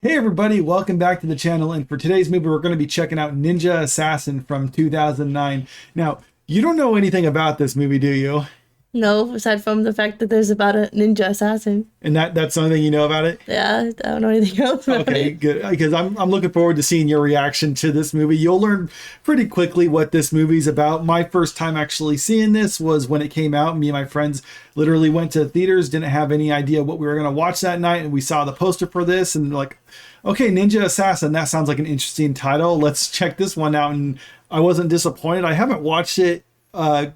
Hey everybody, welcome back to the channel, and for today's movie we're going to be checking out Ninja Assassin from 2009. Now, you don't know anything about this movie, do you? No, aside from the fact that there's about a ninja assassin. And that's the only thing you know about it? Yeah, I don't know anything else about Okay, it. good. Because I'm looking forward to seeing your reaction to this movie. You'll learn pretty quickly what this movie's about. My first time actually seeing this was when it came out. Me and my friends literally went to theaters, didn't have any idea what we were going to watch that night, and we saw the poster for this and like, okay, Ninja Assassin, that sounds like an interesting title. Let's check this one out. And I wasn't disappointed. I haven't watched it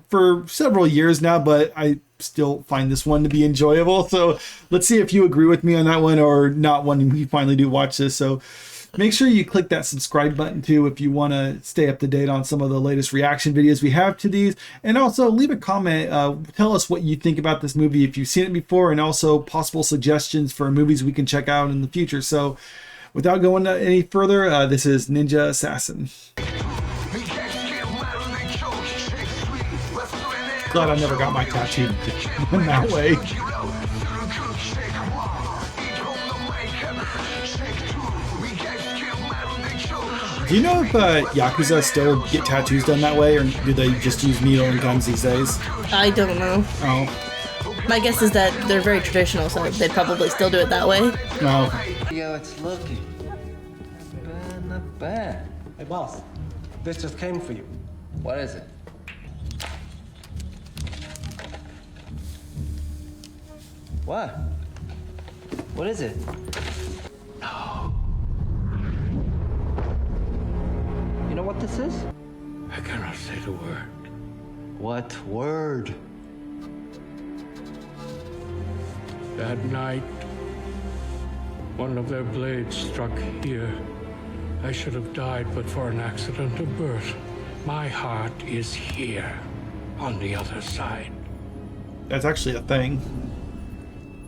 for several years now, but I still find this one to be enjoyable. So let's see if you agree with me on that one or not when we finally do watch this. So make sure you click that subscribe button too if you want to stay up to date on some of the latest reaction videos we have to these. And also leave a comment. Tell us what you think about this movie if you've seen it before, and also possible suggestions for movies we can check out in the future. So without going any further, this is Ninja Assassin. Glad I never got my tattoo in that way. Do you know if Yakuza still get tattoos done that way, or do they just use needle and guns these days? I don't know. Oh. My guess is that they're very traditional, so they'd probably still do it that way. No. Yo, it's looking not bad. Hey, boss. This just came for you. What is it? What? What is it? No. You know what this is? I cannot say the word. What word? That night, one of their blades struck here. I should have died but for an accident of birth. My heart is here, on the other side. That's actually a thing.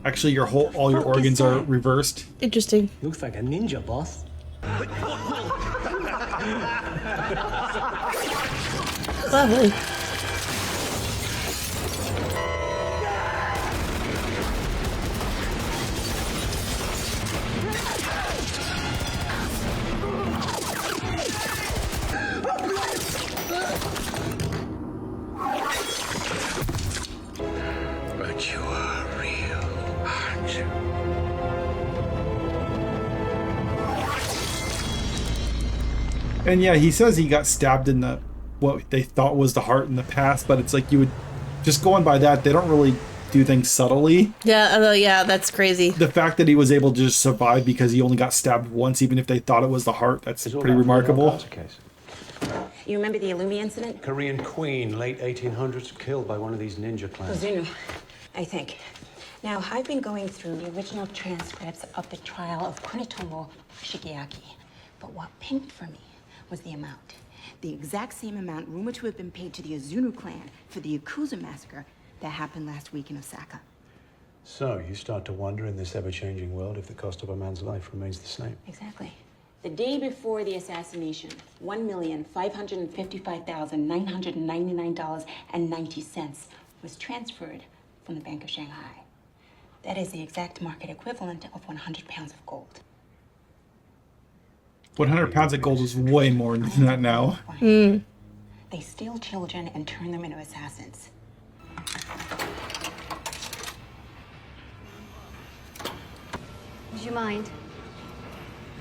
Actually, all your organs are reversed. Interesting. Looks like a ninja, boss. Lovely. But you are real, aren't you? And yeah, he says he got stabbed in the what they thought was the heart in the past, but it's like you would just going by that, they don't really do things subtly. Yeah, yeah, that's crazy. The fact that he was able to just survive because he only got stabbed once, even if they thought it was the heart, that's pretty remarkable. You remember the Illumi incident? Korean queen, late 1800s, killed by one of these ninja clans. Zunu, I think. Now, I've been going through the original transcripts of the trial of Kunitomo Shigeaki. But what pinked for me was the amount. The exact same amount rumored to have been paid to the Azunu clan for the Yakuza massacre that happened last week in Osaka. So, you start to wonder in this ever-changing world if the cost of a man's life remains the same. Exactly. The day before the assassination, $1,555,999.90 was transferred from the Bank of Shanghai. That is the exact market equivalent of 100 pounds of gold. 100 pounds of gold is way more than that now. They steal children and turn them into assassins. Would you mind?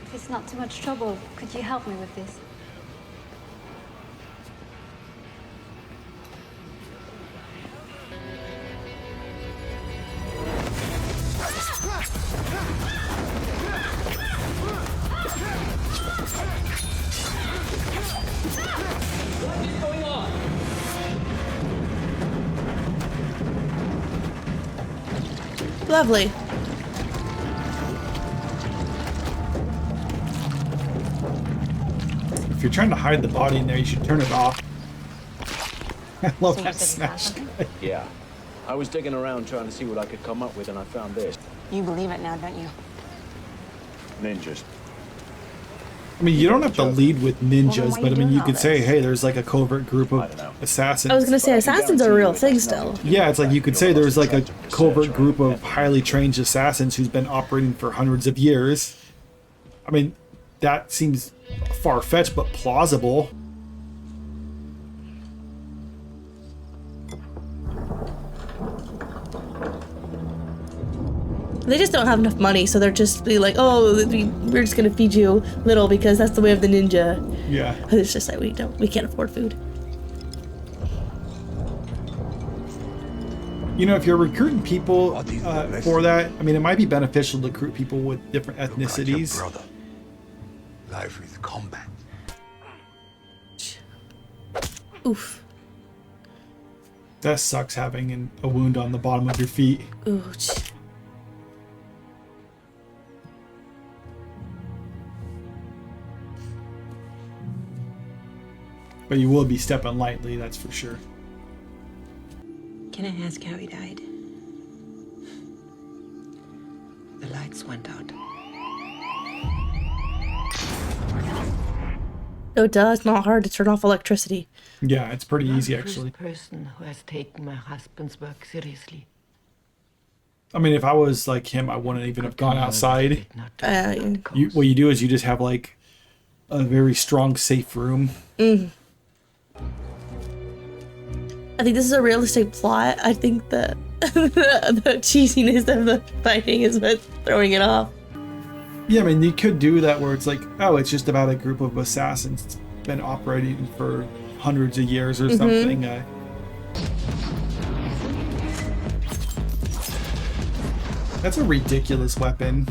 If it's not too much trouble, could you help me with this? Lovely. If you're trying to hide the body in there, you should turn it off. I love So you that said you found smash. something? Yeah. I was digging around trying to see what I could come up with, and I found this. You believe it now, don't you? Ninjas. I mean, you don't have to lead with ninjas, why but I you mean, doing you all could say, this? hey, there's like a covert group I don't know. of assassins. I was gonna say But I can assassins are a guarantee real you thing it's still. not- Yeah, it's like you could say there's like a Detective covert research group or of highly trained assassins who's been operating for hundreds of years. I mean, that seems far-fetched but plausible. They just don't have enough money, so they're just be like, oh, we're just gonna feed you little because that's the way of the ninja. Yeah. It's just like we can't afford food. You know, if you're recruiting people for that, I mean, it might be beneficial to recruit people with different ethnicities. Brother. Life with combat. Oof. That sucks having a wound on the bottom of your feet. Ooh. But you will be stepping lightly, that's for sure. Can I ask how he died? The lights went out. Oh, duh, it's not hard to turn off electricity. Yeah, it's pretty easy, actually. Person who has taken my husband's work seriously. I mean, if I was like him, I wouldn't even have gone outside. What you do is you just have like a very strong, safe room. I think this is a realistic plot. I think that the cheesiness of the fighting is what's throwing it off. Yeah, I mean, you could do that where it's like, oh, it's just about a group of assassins been operating for hundreds of years or something. That's a ridiculous weapon.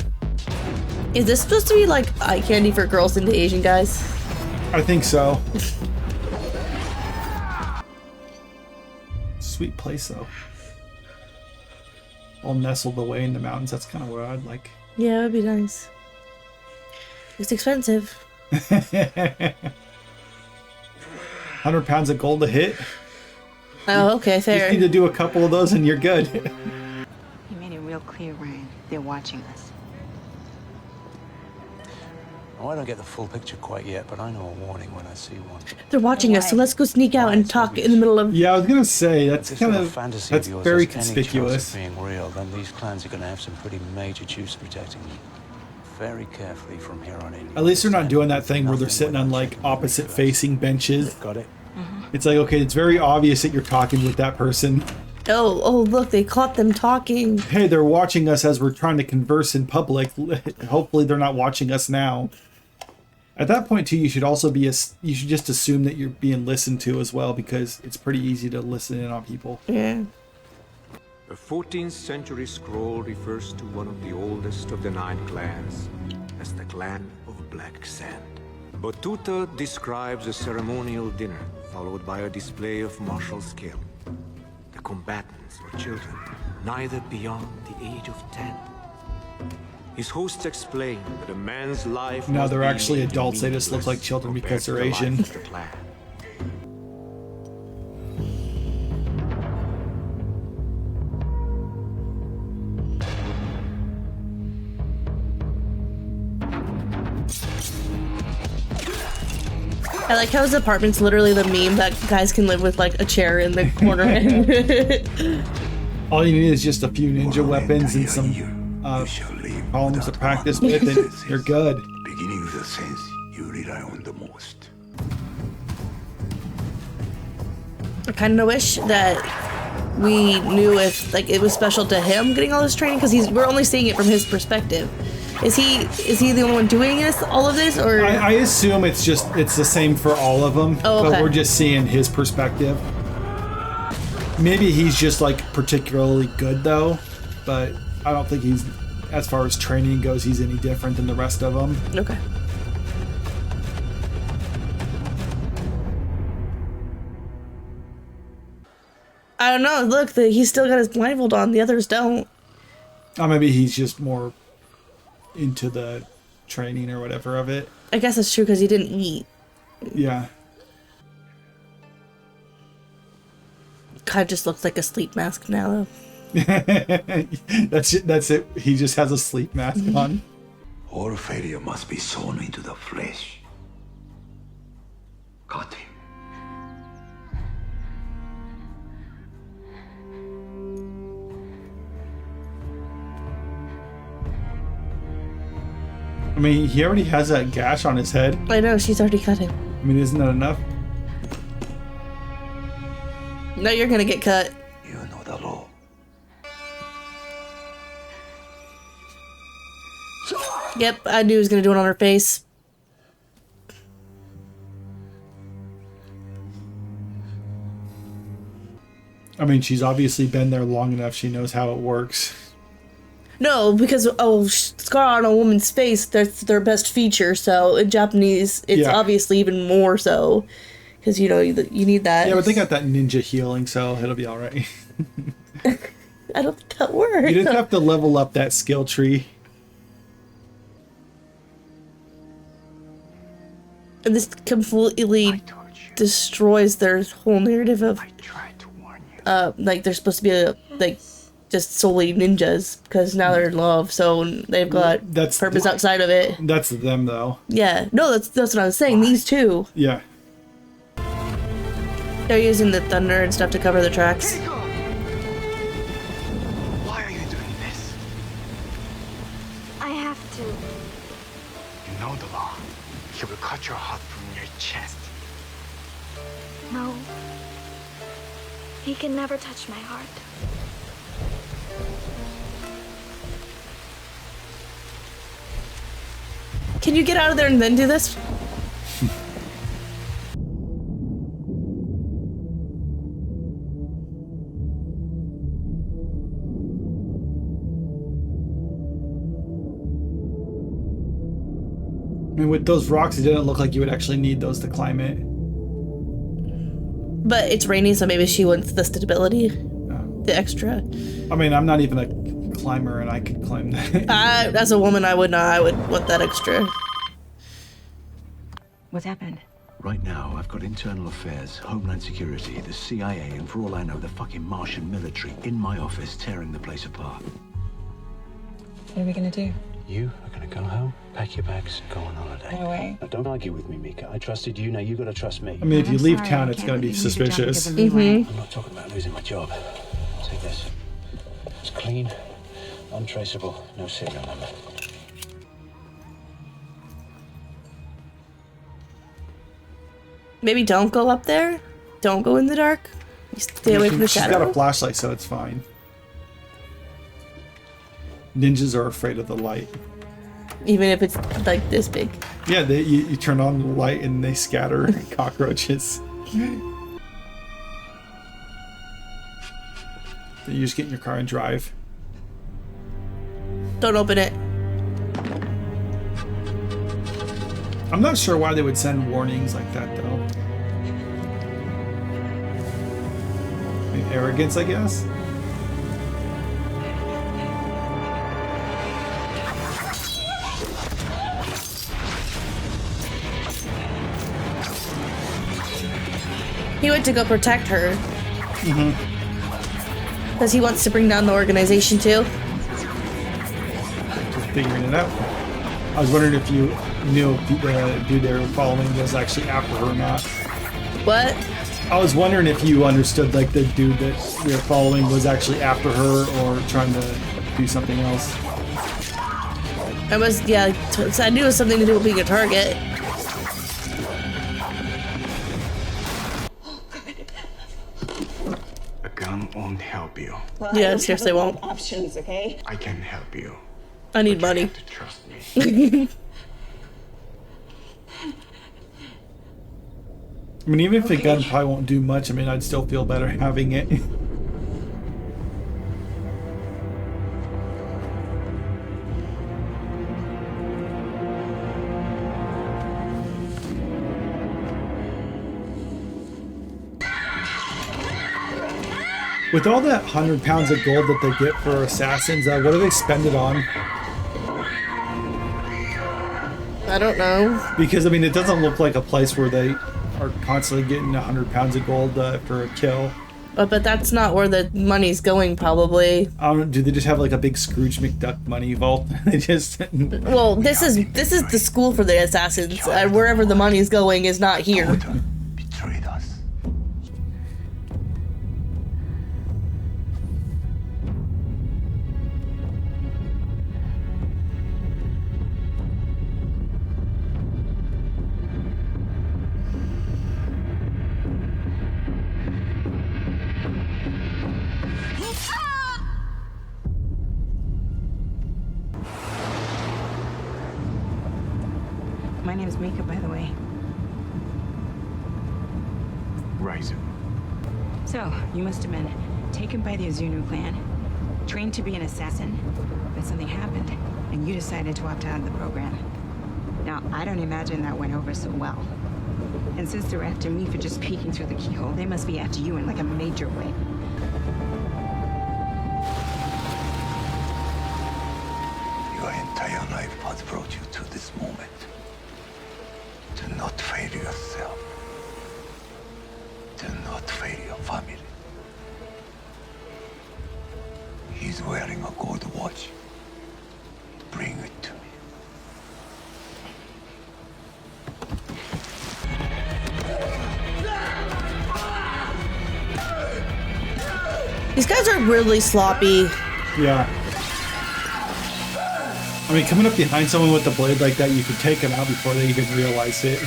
Is this supposed to be like eye candy for girls into Asian guys? I think so. Sweet place, though. All nestled away in the mountains. That's kind of what I'd like. Yeah, it would be nice. It's expensive. 100 pounds of gold a hit. Oh, okay, fair. You just need to do a couple of those and you're good. He made it real clear, Ryan. They're watching us. Oh, I don't get the full picture quite yet, but I know a warning when I see one. They're watching us, so let's go sneak out and talk in the middle of... Yeah, I was gonna say, that's If kind this of, fantasy that's of yours very has any chance conspicuous. of being real, then these clans are going to have some pretty major juice protecting you. Very carefully from here on in. At least they're not doing that thing where they're sitting on like opposite facing benches. Got it? It's like, okay, it's very obvious that you're talking with that person. Oh, look, they caught them talking. Hey, they're watching us as we're trying to converse in public. Hopefully they're not watching us now. At that point too, you should also be you should just assume that you're being listened to as well, because it's pretty easy to listen in on people. Yeah. A 14th century scroll refers to one of the oldest of the 9 clans as the Clan of Black Sand. Batuta describes a ceremonial dinner followed by a display of martial skill. The combatants were children, neither beyond the age of 10. His hosts explain that a man's life... No, must they're be actually adults. They just look like children because they're Asian. compared to the life of the clan. I like how his apartment's literally the meme that guys can live with like a chair in the corner. All you need is just a few ninja weapons and some columns to practice with, and you're good. Beginning with the sense you rely on the most. I kind of wish that we knew if like it was special to him getting all this training, because we're only seeing it from his perspective. Is he the only one doing all of this, or? I assume it's the same for all of them, Oh, okay. but we're just seeing his perspective. Maybe he's just like particularly good though, but I don't think he's, as far as training goes, he's any different than the rest of them. Okay. I don't know. Look, he's still got his blindfold on. The others don't. Maybe he's just more into the training or whatever of it. I guess that's true because he didn't eat. Yeah. Kind of just looks like a sleep mask now, though. That's it. He just has a sleep mask on. All failure must be sown into the flesh. Got him. mean, he already has that gash on his head. I know, she's already cut him. I mean, isn't that enough? No, you're gonna get cut. You know the law. Yep, I knew he was gonna do it on her face. I mean, she's obviously been there long enough. She knows how it works. No, because scar on a woman's face, that's their best feature. So in Japanese, it's obviously even more so, because you know you need that. Yeah, but they got that ninja healing, so it'll be all right. I don't think that works. You just have to level up that skill tree. And this completely destroys their whole narrative of like they're supposed to be just solely ninjas because now they're in love, so they've got purpose outside of it. That's them though. Yeah, no, that's what I was saying. These two, Yeah. they're using the thunder and stuff to cover the tracks. Why are you doing this? I have to. You know the law. He will cut your heart from your chest. No. He can never touch my heart. Can you get out of there and then do this? I mean, with those rocks, it didn't look like you would actually need those to climb it. But it's raining, so maybe she wants the stability, the extra. I mean, I'm not even a climber, and I could climb that. As a woman, I would not. I would want that extra. What happened? Right now, I've got internal affairs, Homeland Security, the CIA, and for all I know, the fucking Martian military in my office tearing the place apart. What are we gonna do? You are gonna go home, pack your bags, and go on holiday. No way. Now, don't argue with me, Mika. I trusted you, now you gotta trust me. I mean, if you leave town, it's gonna be suspicious. Mm-hmm. I'm not talking about losing my job. Take this. It's clean, untraceable, no serial number. Maybe don't go up there. Don't go in the dark. You stay away from the She's shadow. got a flashlight, so it's fine. Ninjas are afraid of the light. Even if it's like this big. Yeah, you turn on the light and they scatter cockroaches. You just get in your car and drive. Don't open it. I'm not sure why they would send warnings like that, though. I mean, arrogance, I guess. He went to go protect her. Mm-hmm. Because he wants to bring down the organization too. Just figuring it out. I was wondering if you knew if the dude they were following was actually after her or not. What? I was wondering if you understood, like, the dude that we were following was actually after her or trying to do something else. I was, yeah, I knew it was something to do with being a target. A gun won't help you. Well, Yeah, seriously won't. Options, okay? I can help you. I need money. You have to trust me. I mean, even if the gun probably won't do much, I mean, I'd still feel better having it. With all that 100 pounds of gold that they get for assassins, what do they spend it on? I don't know. Because, I mean, it doesn't look like a place where they are constantly getting 100 pounds of gold for a kill. But that's not where the money's going, probably. Do they just have like a big Scrooge McDuck money vault? They just... Well, this is the school for the assassins. Wherever the money's going is not here. Betrayed us. My name's Mika, by the way. Razor. So, you must have been taken by the Azunu clan, trained to be an assassin, but something happened, and you decided to opt out of the program. Now, I don't imagine that went over so well. And since they're after me for just peeking through the keyhole, they must be after you in like a major way. Your entire life has brought you to this moment. Do not fail yourself. Do not fail your family. He's wearing a gold watch. Bring it to me. These guys are really sloppy. Yeah. I mean, coming up behind someone with a blade like that, you could take them out before they even realize it.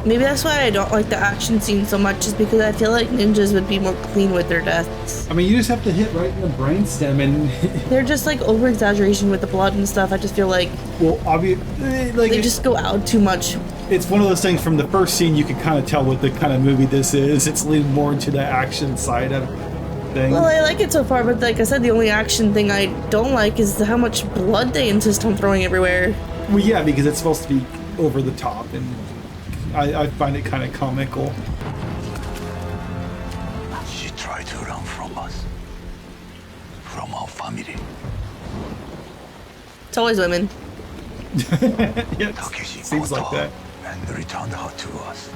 Maybe that's why I don't like the action scene so much, is because I feel like ninjas would be more clean with their deaths. I mean, you just have to hit right in the brainstem, and they're just like over exaggeration with the blood and stuff. I just feel like, well, obviously, like they just go out too much. It's one of those things. From the first scene, you can kind of tell what the kind of movie this is. It's leaning more into the action side of things. Well, I like it so far, but like I said, the only action thing I don't like is how much blood they insist on throwing everywhere. Well, yeah, because it's supposed to be over the top, and I find it kind of comical. She tried to run from us. From our family. It's always women. Yeah, seems like that. And returned her to us.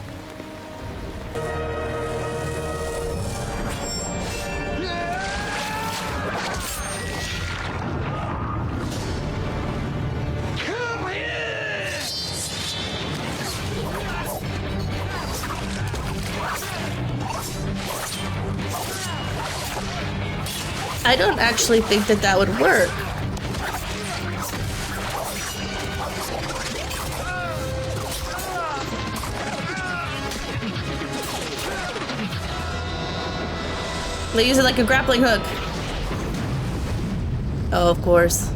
I don't actually think that that would work. They use it like a grappling hook. Oh, of course.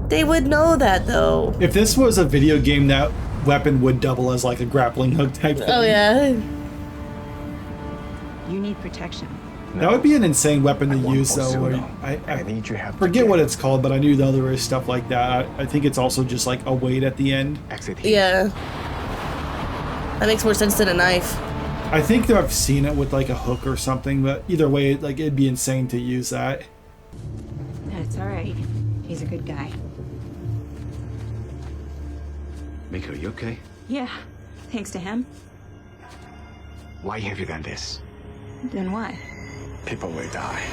They would know that, though. If this was a video game, that weapon would double as like a grappling hook type thing. Oh, yeah. You need protection. That would be an insane weapon to use, though. I need you have forget what it's called, but I knew there was stuff like that. I think it's also just like a weight at the end. Yeah. That makes more sense than a knife. I think that I've seen it with like a hook or something, but either way, like it'd be insane to use that. That's all right. He's a good guy. Mika, are you okay? Yeah, thanks to him. Why have you done this? Then what? People will die.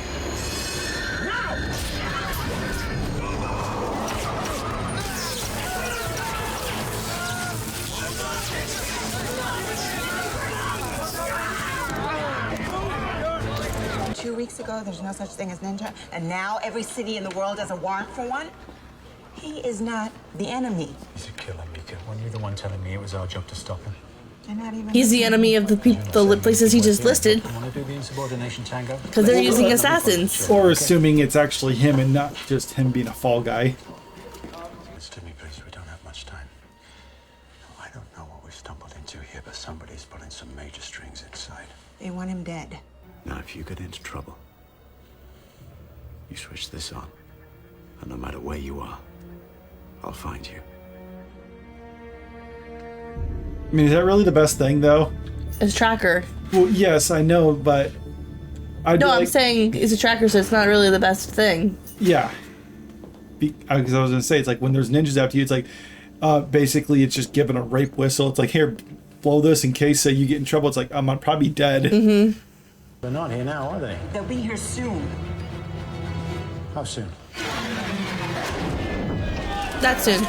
2 weeks ago, there's no such thing as ninja, and now every city in the world has a warrant for one? He is not the enemy. He's a killer, Mika. Weren't you the one telling me it was our job to stop him? He's the enemy of the places he just listed. Want to do the insubordination tango? Because they're using assassins. Or assuming it's actually him and not just him being a fall guy. Listen to me, please. We don't have much time. I don't know what we've stumbled into here, but somebody's pulling some major strings inside. They want him dead. Now, if you get into trouble, you switch this on. And no matter where you are, I'll find you. I mean, is that really the best thing, though? It's tracker. Well, yes, I know, but... I'm saying it's a tracker, so it's not really the best thing. Yeah. Because I was going to say, it's like when there's ninjas after you, it's like, basically it's just giving a rape whistle. It's like, here, blow this in case you get in trouble. It's like, I'm probably dead. Mm-hmm. They're not here now, are they? They'll be here soon. How soon? That soon.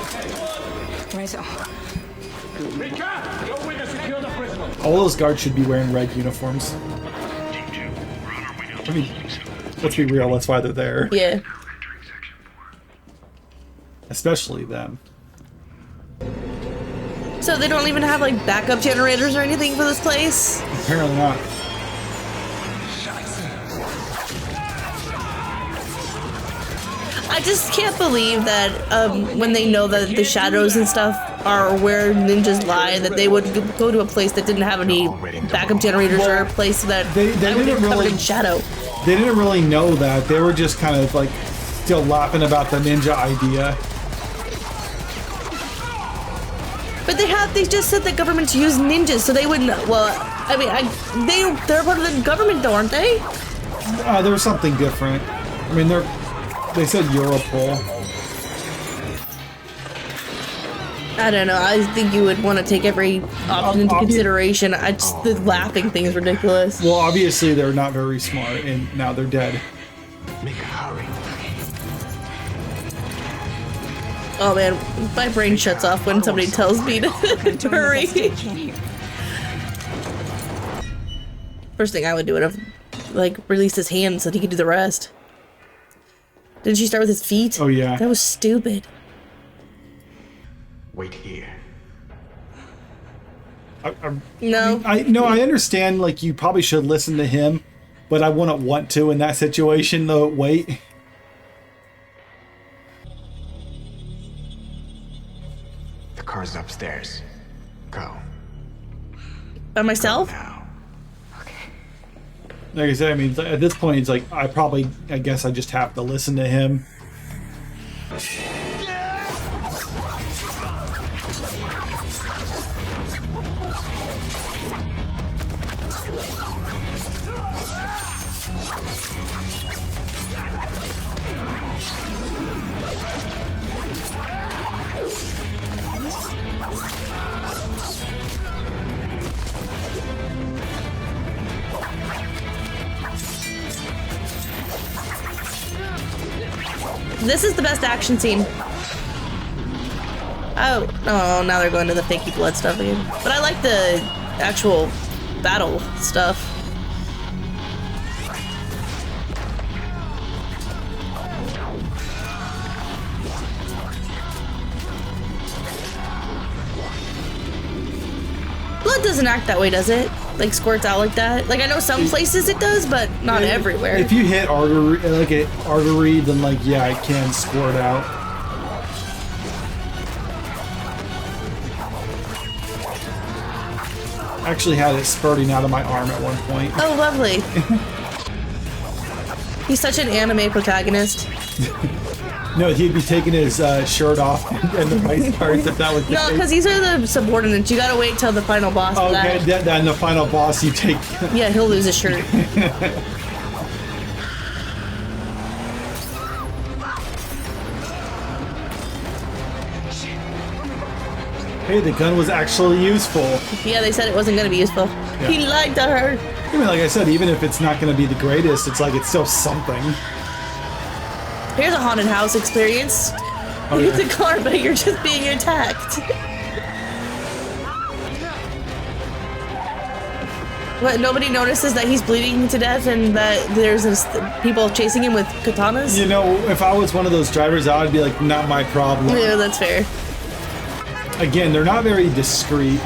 Right, so. All those guards should be wearing red uniforms. I mean, let's be real, that's why they're there. Yeah. Especially them. So they don't even have like backup generators or anything for this place? Apparently not. I just can't believe that when they know that the shadows and stuff are where ninjas lie, that they would go to a place that didn't have any backup generators or a place that they would didn't be covered really in shadow. They didn't really know that. They were just kind of like still laughing about the ninja idea. But they just said that governments use ninjas, so they wouldn't. Well, I mean, they're part of the government, though, aren't they? There was something different. I mean, they said Europol. I don't know. I think you would want to take every option into consideration. The laughing thing is ridiculous. Well, obviously they're not very smart, and now they're dead. Make a hurry. Oh man, my brain shuts off when somebody tells me to hurry. First thing I would do would have, like, released his hands so that he could do the rest. Didn't she start with his feet? Oh yeah. That was stupid. Wait here. No. I understand, like, you probably should listen to him, but I wouldn't want to in that situation, though. Wait. The car's upstairs. Go. By myself? Like I said, I mean, at this point, it's like, I guess I just have to listen to him. This is the best action scene. Oh, now they're going to the fakey blood stuff again. But I like the actual battle stuff. Blood doesn't act that way, does it? Like, squirts out like that? Like, I know some places it does, but not everywhere. If you hit artery, then, like, yeah, it can squirt out. I actually had it spurting out of my arm at one point. Oh, lovely. He's such an anime protagonist. No, he'd be taking his shirt off and the vice cards if that was the No, because these are the subordinates. You gotta wait till the final boss for that. Okay, then the final boss you take. Yeah, he'll lose his shirt. Hey, the gun was actually useful. Yeah, they said it wasn't gonna be useful. Yeah. He lied to her. I mean, like I said, even if it's not going to be the greatest, it's like it's still something. Here's a haunted house experience. Oh, You yeah. hit the car, but you're just being attacked. What, nobody notices that he's bleeding to death and that there's people chasing him with katanas? You know, if I was one of those drivers, I would be like, not my problem. Yeah, that's fair. Again, they're not very discreet.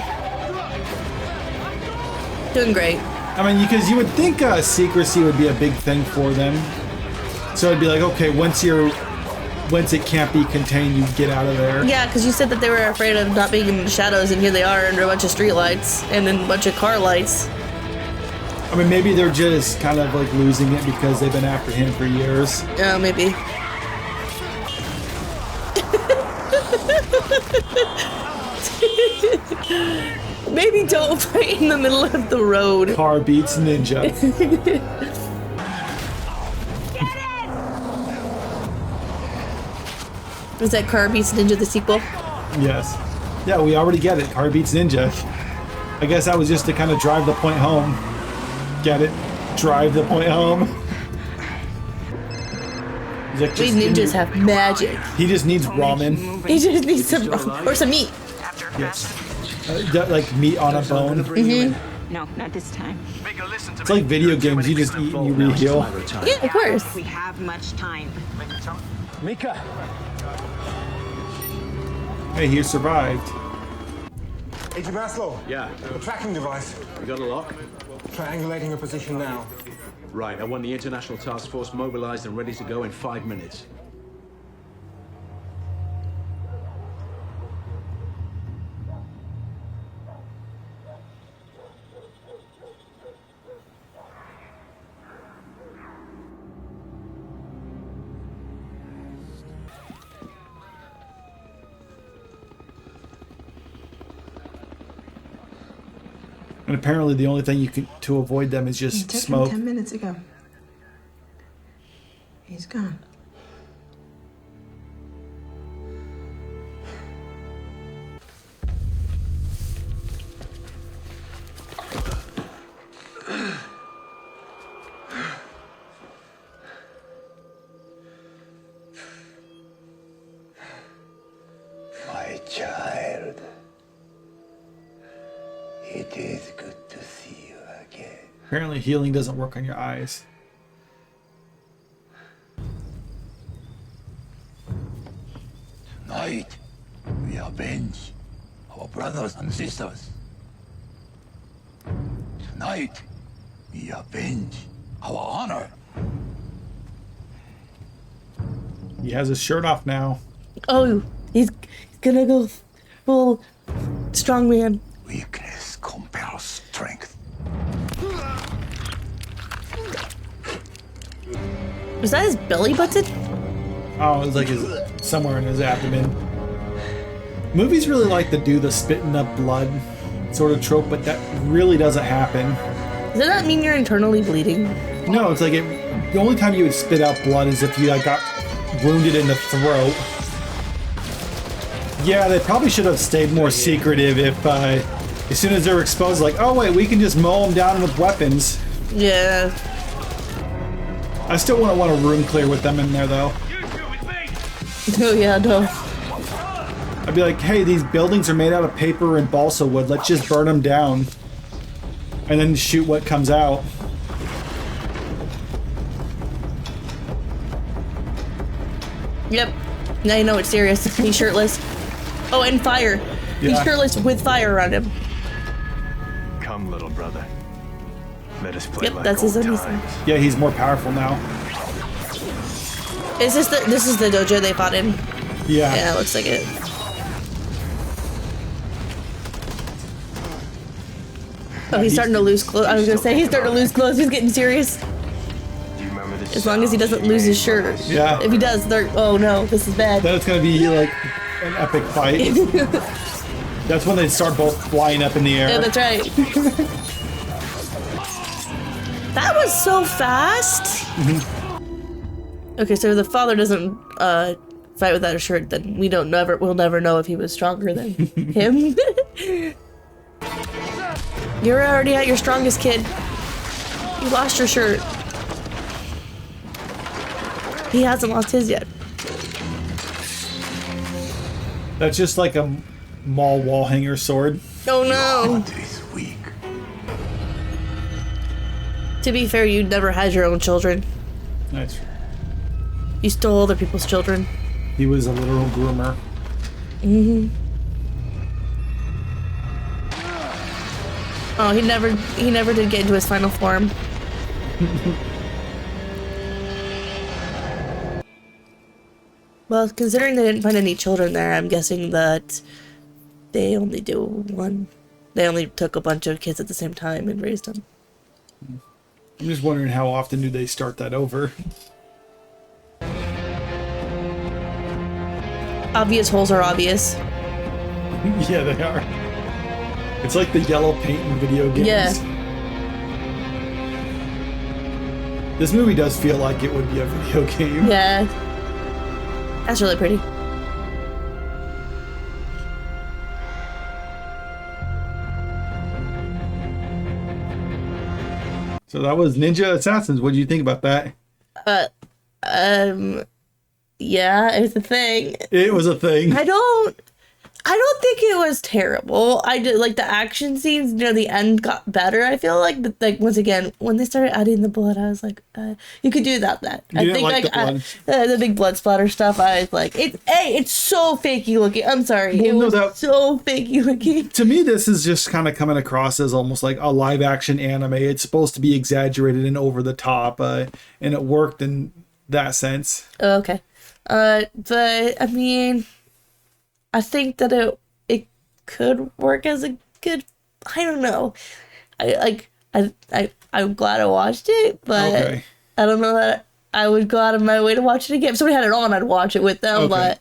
Doing great. I mean, because you would think secrecy would be a big thing for them. So it'd be like, okay, once it can't be contained, you get out of there. Yeah, because you said that they were afraid of not being in the shadows, and here they are under a bunch of street lights and then a bunch of car lights. I mean, maybe they're just kind of like losing it because they've been after him for years. Yeah, maybe. Maybe don't fight in the middle of the road. Car beats ninja. Is that Car Beats Ninja the sequel? Yes. Yeah, we already get it. Car beats ninja. I guess that was just to kind of drive the point home. Get it? Drive the point home. Like These ninjas have magic. He just needs ramen. He just needs some, or some meat. Yes. Like meat on a bone. Mm-hmm. No, not this time. It's like video games. You just eat and you re-heal. Yeah, of course. We have much time. Mika! Hey, he survived. Agent Maslow. Yeah. The tracking device. We got a lock? Triangulating a position now. Right, I want the international task force mobilized and ready to go in 5 minutes. And apparently the only thing you can to avoid them is It just took smoke. him 10 minutes ago. He's gone. My child, it is good to see you again. Apparently healing doesn't work on your eyes. Tonight, we avenge our brothers and sisters. Tonight, we avenge our honor. He has his shirt off now. Oh, he's gonna go full strongman. Weakness compels strength. Was that his belly button? Oh, it was like his somewhere in his abdomen. Movies really like to do the spitting up blood sort of trope, but that really doesn't happen. Does that mean you're internally bleeding? No, it's like the only time you would spit out blood is if you like got wounded in the throat. Yeah, they probably should have stayed more secretive if as soon as they're exposed, like, oh wait, we can just mow them down with weapons. Yeah. I still want a room clear with them in there though. Oh yeah, no. I'd be like, hey, these buildings are made out of paper and balsa wood. Let's just burn them down. And then shoot what comes out. Yep. Now you know it's serious. He's shirtless. Oh, and fire. He's Yeah. shirtless with fire around him. Come, little brother. Let us play Yep, like that's his old only times. son. Yeah, he's more powerful now. Is this is the dojo they fought in? Yeah. Yeah, it looks like it. Oh, he's starting to lose clothes. I was gonna say he's starting to lose clothes. He's getting serious. As long as he doesn't lose his shirt. Yeah. If he does, they're oh no, this is bad. Then it's gonna be like an epic fight. That's when they start both flying up in the air. Yeah, that's right. That was so fast. Okay, so if the father doesn't fight without a shirt, then we'll never know if he was stronger than him. You're already at your strongest, kid. You lost your shirt. He hasn't lost his yet. That's just like a mall wall hanger sword. Oh no. To be fair, you never had your own children. Nice. You stole other people's children. He was a literal groomer. Mm-hmm. Oh, he never did get into his final form. Well, considering they didn't find any children there, I'm guessing that they only do one. They only took a bunch of kids at the same time and raised them. I'm just wondering how often do they start that over? Obvious holes are obvious. Yeah, they are. It's like the yellow paint in video games. Yeah. This movie does feel like it would be a video game. Yeah. That's really pretty. So that was Ninja Assassins. What do you think about that? Yeah, it's a thing. It was a thing. I don't think it was terrible. I did like the action scenes near the end got better. I feel like, but like once again, when they started adding the blood, I was like, you could do without that. You didn't like the blood? The big blood splatter stuff. I was like, it's so fakey looking. I'm sorry, Well, it was so fakey looking. To me, this is just kind of coming across as almost like a live action anime. It's supposed to be exaggerated and over the top, and it worked in that sense. Okay, but I mean, I think that it could work as a good. I don't know. I'm glad I watched it, but Okay. I don't know that I would go out of my way to watch it again. If somebody had it on, I'd watch it with them. Okay. But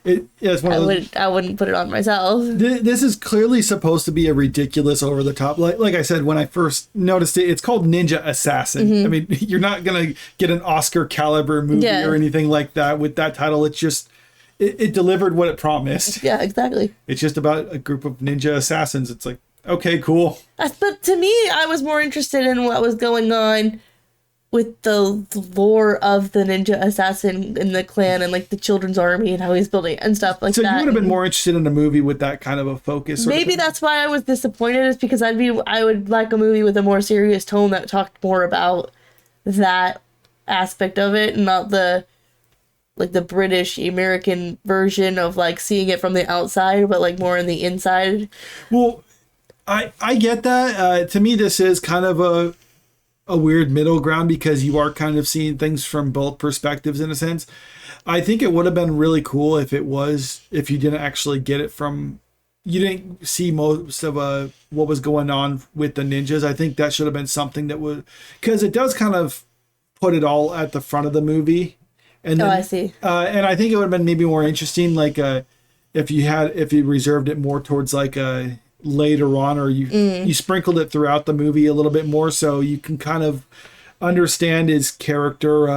It's one of those, I wouldn't put it on myself. this is clearly supposed to be a ridiculous, over the top. Like I said, when I first noticed it, it's called Ninja Assassin. I mean, you're not gonna get an Oscar caliber movie or anything like that with that title. It's just it delivered what it promised. Yeah, exactly. It's just about a group of ninja assassins. It's like, okay, cool. But to me, I was more interested in what was going on with the lore of the ninja assassin in the clan and like the children's army and how he's building it and stuff like that. So you would have been more interested in a movie with that kind of a focus. Maybe that's why I was disappointed, is because I would like a movie with a more serious tone that talked more about that aspect of it, and not the British American version of like seeing it from the outside, but like more in the inside. Well, I get that. To me, this is kind of a weird middle ground, because you are kind of seeing things from both perspectives in a sense. I think it would have been really cool if you didn't actually get it from, you didn't see most of what was going on with the ninjas. I think that should have been something that would, because it does kind of put it all at the front of the movie. And then, I see. And I think it would have been maybe more interesting, like if you reserved it more towards like later on, or you sprinkled it throughout the movie a little bit more, so you can kind of understand his character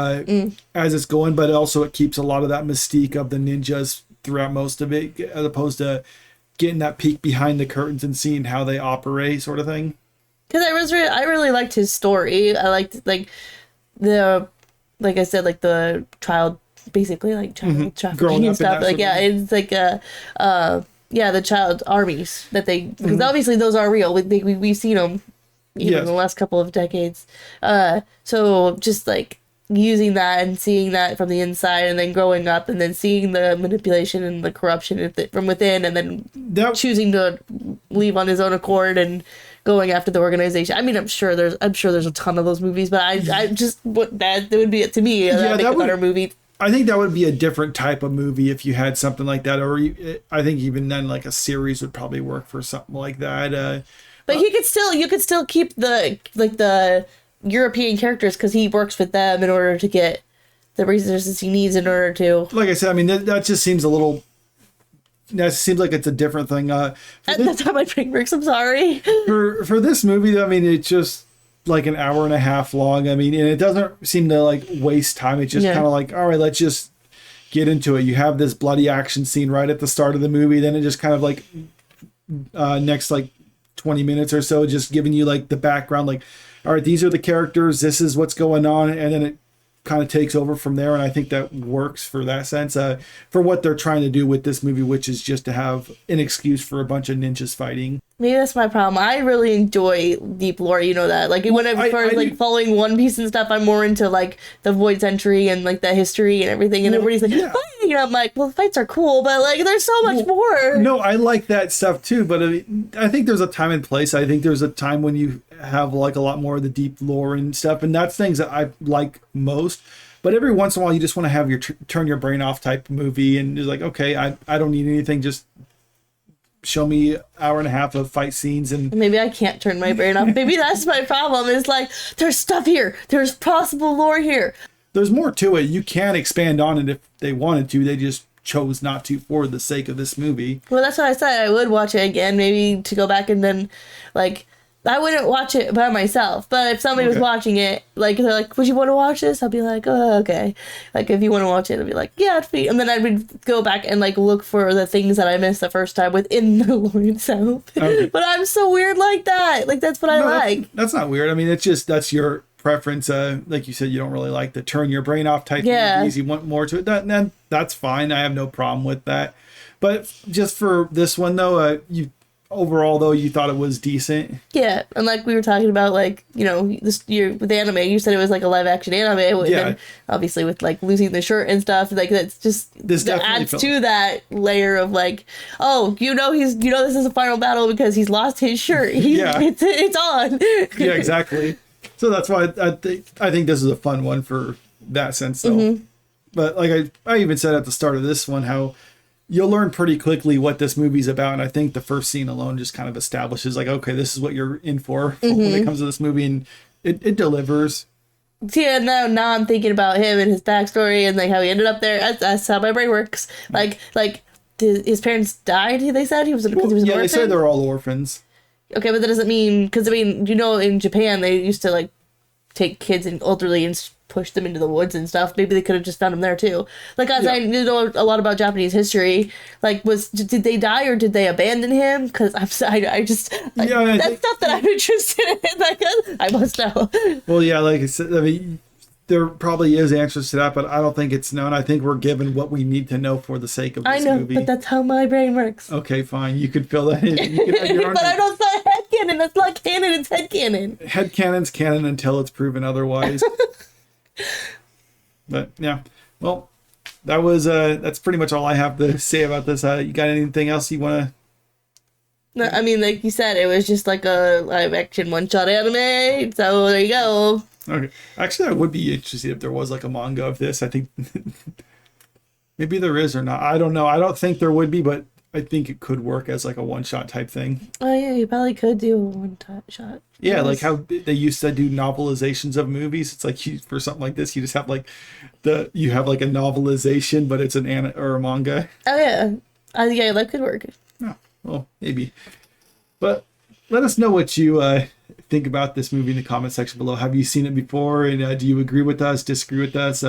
as it's going, but also it keeps a lot of that mystique of the ninjas throughout most of it, as opposed to getting that peek behind the curtains and seeing how they operate, sort of thing. Because I really liked his story. I liked like I said, like the child, basically like child trafficking and stuff. Like, yeah, it's like the child armies that they, because obviously those are real. We've seen them even in the last couple of decades. So just like using that and seeing that from the inside, and then growing up and then seeing the manipulation and the corruption from within, and then choosing to leave on his own accord and going after the organization. I mean, I'm sure there's a ton of those movies, but I just that would be it to me. That'd make a better movie. I think that would be a different type of movie if you had something like that, or I think even then, like a series would probably work for something like that. But you could still keep the European characters, because he works with them in order to get the resources he needs in order to. Like I said, I mean that just seems a little. That seems like it's a different thing. At the time, I drink bricks. I'm sorry. For this movie, I mean, it's just like an hour and a half long. I mean, and it doesn't seem to like waste time. It's just kind of like, all right, let's just get into it. You have this bloody action scene right at the start of the movie. Then it just kind of like next like 20 minutes or so, just giving you like the background. Like, all right, these are the characters. This is what's going on, and then it kind of takes over from there. And I think that works for that sense, for what they're trying to do with this movie, which is just to have an excuse for a bunch of ninjas fighting. Maybe that's my problem. I really enjoy deep lore, you know that. Like when I like following One Piece and stuff, I'm more into like the Void Century and like the history and everything. And everybody's like, fighting, and I'm like, well, fights are cool, but like there's so much more. No, I like that stuff too, but I think there's a time and place. I think there's a time when you have like a lot more of the deep lore and stuff, and that's things that I like most. But every once in a while, you just want to have your turn your brain off type movie, and it's like, okay, I don't need anything, just show me an hour and a half of fight scenes. And maybe I can't turn my brain off. Maybe that's my problem. Is like, there's stuff here, there's possible lore here, there's more to it. You can expand on it if they wanted to. They just chose not to for the sake of this movie. Well, that's what I said. I would watch it again, maybe to go back, and then like I wouldn't watch it by myself, but if somebody was watching it, like they're like, would you want to watch this? I'll be like, oh, okay. Like if you want to watch it, I'd be like, yeah, it's free. And then I would go back and like look for the things that I missed the first time within the lore itself. Okay. But I'm so weird like that. Like that's what I like. That's not weird. I mean, it's just, that's your preference. Like you said, you don't really like the turn your brain off type movies. You want more to it. That's fine. I have no problem with that. But just for this one though, overall though, you thought it was decent. Yeah, and like we were talking about, like, you know, this year with anime, you said it was like a live action anime. Yeah. And obviously with like losing the shirt and stuff, like that's just that adds to that layer of like, oh, this is a final battle because he's lost his shirt. It's on. Yeah, exactly. So that's why I think this is a fun one for that sense though. Mm-hmm. But like I even said at the start of this one how you'll learn pretty quickly what this movie's about, and I think the first scene alone just kind of establishes like, okay, this is what you're in for when it comes to this movie, and it delivers. See, and now I'm thinking about him and his backstory and like how he ended up there. That's how my brain works. Like his parents died. They said he was because he was an orphan. They said they're all orphans. Okay, but that doesn't mean because I mean in Japan they used to like take kids and elderly and push them into the woods and stuff. Maybe they could have just found him there too. Like as I know a lot about Japanese history. Like did they die or did they abandon him? Because that's stuff that I'm interested in. Like I must know. Well, yeah, like I said, I mean, there probably is answers to that, but I don't think it's known. I think we're given what we need to know for the sake of this movie. But that's how my brain works. Okay, fine. You could fill that in. You could have your own but I don't say headcanon. That's not canon. It's headcanon. Headcanon's canon until it's proven otherwise. But yeah, well, that's pretty much all I have to say about this. You got anything else you want to? No, I mean, like you said, it was just like a live action one shot anime. So there you go. Okay, actually, I would be interested if there was like a manga of this. I think maybe there is or not. I don't know. I don't think there would be, but I think it could work as like a one shot type thing. Oh yeah, you probably could do a one shot. Yeah, like how they used to do novelizations of movies. It's like for something like this, you just have like you have like a novelization, but it's an or a manga. Oh yeah, yeah, that could work. Oh, well, maybe. But let us know what you think about this movie in the comment section below. Have you seen it before? And do you agree with us, disagree with us?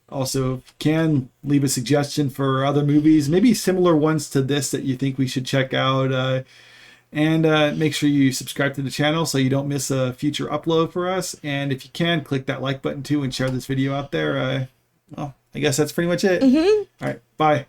Also, if you can, leave a suggestion for other movies, maybe similar ones to this that you think we should check out. And make sure you subscribe to the channel so you don't miss a future upload for us. And if you can, click that like button too and share this video out there. Well, I guess that's pretty much it. All right, bye.